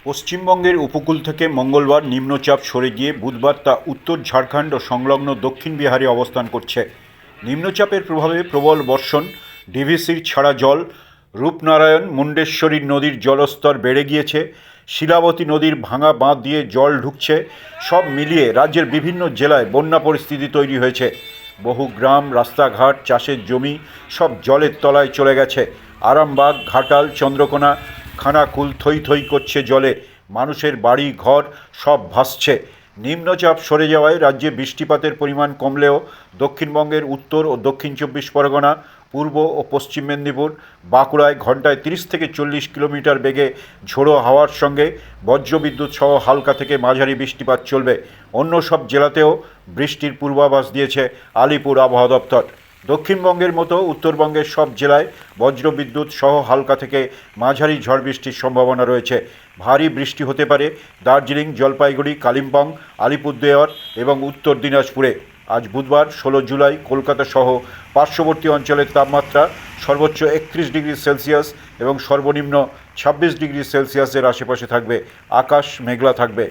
পশ্চিমবঙ্গের উপকূল থেকে মঙ্গলবার নিম্নচাপ সরে গিয়ে বুধবার তা উত্তর ঝাড়খণ্ড ও সংলগ্ন দক্ষিণ বিহারে অবস্থান করছে। নিম্নচাপের প্রভাবে প্রবল বর্ষণ, ডিভিসির ছাড়া জল, রূপনারায়ণ মুন্ডেশ্বরী নদীর জলস্তর বেড়ে গিয়েছে, শিলাবতী নদীর ভাঙা বাঁধ দিয়ে জল ঢুকছে। সব মিলিয়ে রাজ্যের বিভিন্ন জেলায় বন্যা পরিস্থিতি তৈরি হয়েছে। বহু গ্রাম, রাস্তাঘাট, চাষের জমি সব জলের তলায় চলে গেছে। আরামবাগ, ঘাটাল, চন্দ্রকোনা, খানাকুল থই থই করছে জলে। মানুষের বাড়ি ঘর সব ভাসছে। নিম্নচাপ সরে যাওয়ায় রাজ্যে বৃষ্টিপাতের পরিমাণ কমলেও দক্ষিণবঙ্গের উত্তর ও দক্ষিণ 24 পরগনা, পূর্ব ও পশ্চিম মেদিনীপুর, বাঁকুড়ায় ঘন্টায় 30 থেকে 40 কিলোমিটার বেগে ঝোড়ো হাওয়ার সঙ্গে বজ্রবিদ্যুৎ সহ হালকা থেকে মাঝারি বৃষ্টিপাত চলবে। অন্য সব জেলাতেও বৃষ্টির পূর্বাভাস দিয়েছে আলিপুর আবহাওয়া দপ্তর। দক্ষিণবঙ্গের মতো উত্তরবঙ্গের সব জেলায় বজ্রবিদ্যুৎ সহ হালকা থেকে মাঝারি ঝড় বৃষ্টির সম্ভাবনা রয়েছে। ভারী বৃষ্টি হতে পারে দার্জিলিং, জলপাইগুড়ি, কালিম্পং, আলিপুরদুয়ার এবং উত্তর দিনাজপুরে। আজ বুধবার 16 জুলাই কলকাতা সহ পার্শ্ববর্তী অঞ্চলের তাপমাত্রা সর্বোচ্চ 31 ডিগ্রি সেলসিয়াস এবং সর্বনিম্ন 26 ডিগ্রি সেলসিয়াসের আশেপাশে থাকবে। আকাশ মেঘলা থাকবে।